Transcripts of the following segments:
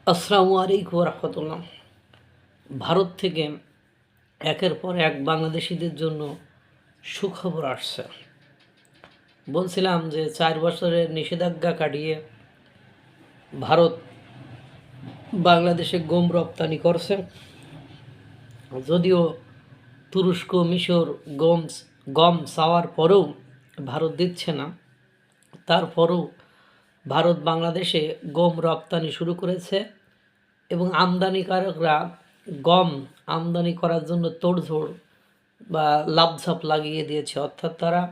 আসসালামু আলাইকুম রহমতুল্লাহ। ভারত থেকে একের পর এক বাংলাদেশিদের জন্য সুখবর আসছে। বলছিলাম যে 4 বছরের নিষেধাজ্ঞা কাটিয়ে ভারত বাংলাদেশে গম রপ্তানি করছে। যদিও তুরস্ক মিশর গম গম চাওয়ার পরেও ভারত দিচ্ছে না, তারপরেও ভারত বাংলাদেশে গম রপ্তানি শুরু করেছে এবং আমদানিকারকরা গম আমদানি করার জন্য তোড়জোড় বা লাফঝাপ লাগিয়ে দিয়েছে। অর্থাৎ তারা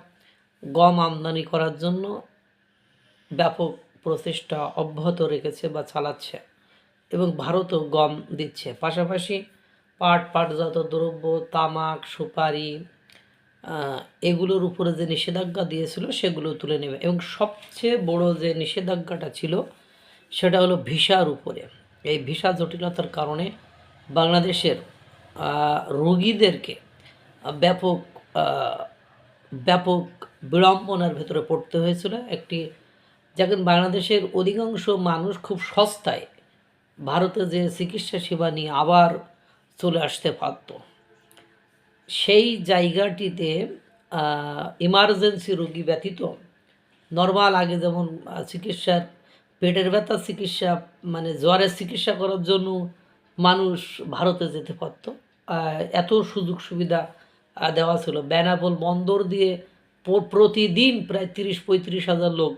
গম আমদানি করার জন্য ব্যাপক প্রচেষ্টা অব্যাহত রেখেছে বা চালাচ্ছে এবং ভারতও গম দিচ্ছে। পাশাপাশি পাটজাত দ্রব্য, তামাক, সুপারি এগুলোর উপরে যে নিষেধাজ্ঞা দিয়েছিল সেগুলো তুলে নেবে। এবং সবচেয়ে বড় যে নিষেধাজ্ঞাটা ছিল সেটা হলো ভিসার উপরে। এই ভিসা জটিলতার কারণে বাংলাদেশের রোগীদেরকে ব্যাপক ব্যাপক বিড়ম্বনার ভেতরে পড়তে হয়েছিল। যখন বাংলাদেশের অধিকাংশ মানুষ খুব সস্তায় ভারতে যে চিকিৎসা সেবা নিয়ে আবার চলে আসতে পারত, সেই জায়গাটিতে ইমার্জেন্সি রোগী ব্যতীত নর্মাল আগে যেমন চিকিৎসার পেটের ব্যথার চিকিৎসা মানে জ্বরের চিকিৎসা করার জন্য মানুষ ভারতে যেতে পারত, এত সুযোগ সুবিধা দেওয়া ছিল। বেনাপোল বন্দর দিয়ে প্রতিদিন প্রায় 30-35 হাজার লোক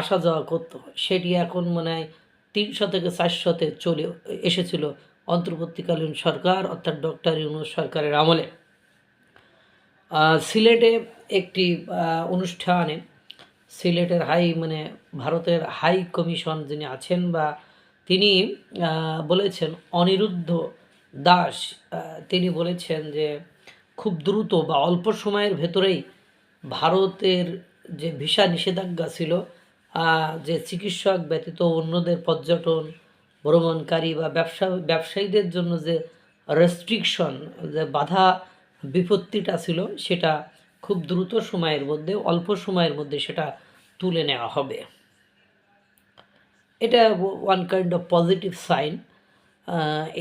আসা যাওয়া করতো। সেটি এখন মনে হয় 300 থেকে 400-তে চলে এসেছিল অন্তর্বর্তীকালীন সরকার অর্থাৎ ডক্টর ইউনূস সরকারের আমলে। সিলেটে একটি অনুষ্ঠানে সিলেটের ভারতের হাই কমিশন যিনি আছেন বা তিনি বলেছেন, অনিরুদ্ধ দাস তিনি বলেছেন যে খুব দ্রুত বা অল্প সময়ের ভেতরেই ভারতের যে ভিসা নিষেধাজ্ঞা ছিল, যে চিকিৎসক ব্যতীত অন্যদের পর্যটন ভ্রমণকারী বা ব্যবসায়ীদের জন্য যে রেস্ট্রিকশন, যে বাধা বিপত্তিটা ছিল, সেটা খুব দ্রুত সময়ের মধ্যে অল্প সময়ের মধ্যে সেটা তুলে নেওয়া হবে। এটা one kind of positive sign.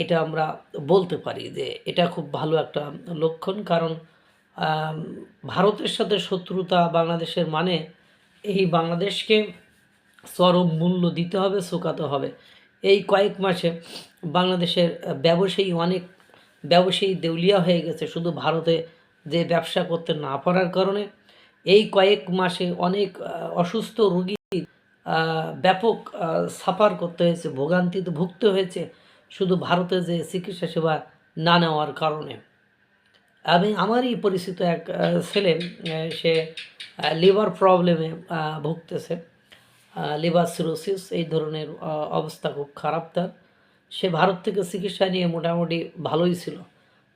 এটা আমরা বলতে পারি যে এটা খুব ভালো একটা লক্ষণ। কারণ ভারতের সাথে শত্রুতা বাংলাদেশের মানে এই বাংলাদেশকে চরম মূল্য দিতে হবে, চুকাতে হবে। এই কয়েক মাসে বাংলাদেশের অনেক ব্যবসায়ী দেউলিয়া হয়ে গেছে শুধু ভারতে যে ব্যবসা করতে না পারার কারণে। এই কয়েক মাসে অনেক অসুস্থ রোগী ব্যাপক সাফার করতে হয়েছে, ভোগান্তিতে ভুগতে হয়েছে শুধু ভারতে যে চিকিৎসা সেবা না নেওয়ার কারণে। আমারই পরিচিত এক ছেলে, সে লিভার প্রবলেমে ভুগতেছে, লিভার সিরোসিস এই ধরনের অবস্থা খুব খারাপ তার। সে ভারত থেকে চিকিৎসা নিয়ে মোটামুটি ভালোই ছিল।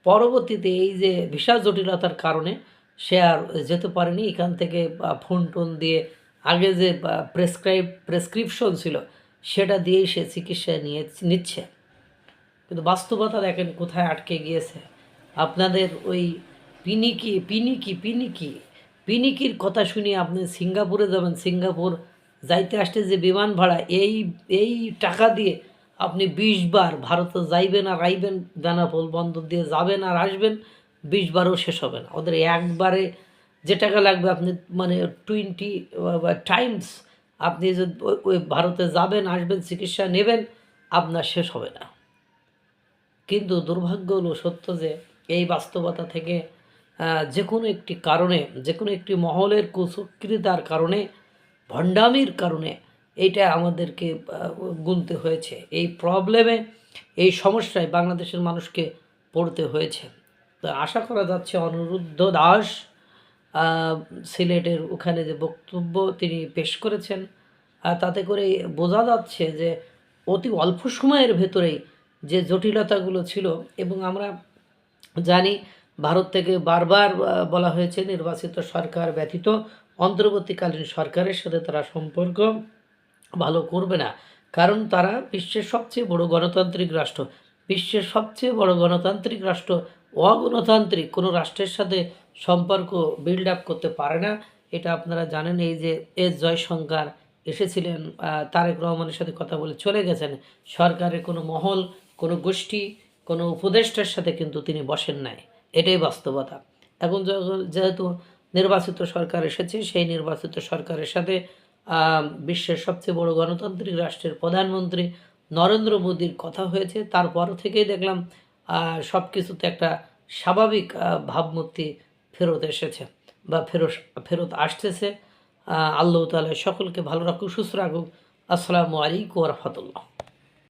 পরবর্তীতে এই যে ভিসা জটিলতার কারণে সে আর যেতে পারেনি। এখান থেকে ফোন টোন দিয়ে আগে যে প্রেসক্রিপশন ছিল সেটা দিয়েই সে চিকিৎসা নিচ্ছে। কিন্তু বাস্তবতা দেখেন কোথায় আটকে গিয়েছে। আপনাদের ওই পিনিকির কথা শুনিয়ে আপনি সিঙ্গাপুরে যাবেন, সিঙ্গাপুর যাইতে আসতে যে বিমান ভাড়া, এই টাকা দিয়ে আপনি 20 বার ভারতে যাইবেন আর আইবেন, বেনাপোল বন্দর দিয়ে যাবেন আর আসবেন, 20 বারও শেষ হবে না। ওদের একবারে যে টাকা লাগবে আপনি 20 টাইমস আপনি যদি ওই ভারতে যাবেন, আসবেন, চিকিৎসা নেবেন, আপনার শেষ হবে না। কিন্তু দুর্ভাগ্য হলো সত্য যে এই বাস্তবতা থেকে যে কোনো একটি কারণে, যে কোনো একটি মহলের কুচক্রিতার কারণে, ভণ্ডামির কারণে এইটা আমাদেরকে গুনতে হয়েছে। এই প্রবলেমে, এই সমস্যায় বাংলাদেশের মানুষকে পড়তে হয়েছে। তো আশা করা যাচ্ছে অনিরুদ্ধ দাস সিলেটের ওখানে যে বক্তব্য তিনি পেশ করেছেন, তাতে করে বোঝা যাচ্ছে যে অতি অল্প সময়ের ভেতরেই যে জটিলতাগুলো ছিল। এবং আমরা জানি ভারত থেকে বারবার বলা হয়েছে নির্বাচিত সরকার ব্যতীত অন্তর্বর্তীকালীন সরকারের সাথে তারা সম্পর্ক ভালো করবে না, কারণ তারা বিশ্বের সবচেয়ে বড় গণতান্ত্রিক রাষ্ট্র। বিশ্বের সবচেয়ে বড় গণতান্ত্রিক রাষ্ট্র অগণতান্ত্রিক কোনো রাষ্ট্রের সাথে সম্পর্ক বিল্ড আপ করতে পারে না। এটা আপনারা জানেন। এই যে এস জয়শঙ্কর এসেছিলেন, তারেক রহমানের সাথে কথা বলে চলে গেছেন। সরকারের কোনো মহল, কোনো গোষ্ঠী, কোনো উপদেষ্টার সাথে কিন্তু তিনি বসেন নাই। এটাই বাস্তবতা। এখন যেহেতু নির্বাচিত সরকার এসেছে, সেই নির্বাচিত সরকারের সাথে বিশ্বের সবচেয়ে বড় গণতান্ত্রিক রাষ্ট্রের প্রধানমন্ত্রী নরেন্দ্র মোদীর কথা হয়েছে। তারপর থেকেই দেখলাম সব কিছুতে একটা স্বাভাবিক ভাবমূর্তি ফেরত এসেছে বা ফেরত আসতেছে। আল্লাহ তাআলা সকলকে ভালো রাখুক, সুস্থ রাখুক। আসসালামু আলাইকুম ওয়া রাহমাতুল্লাহ।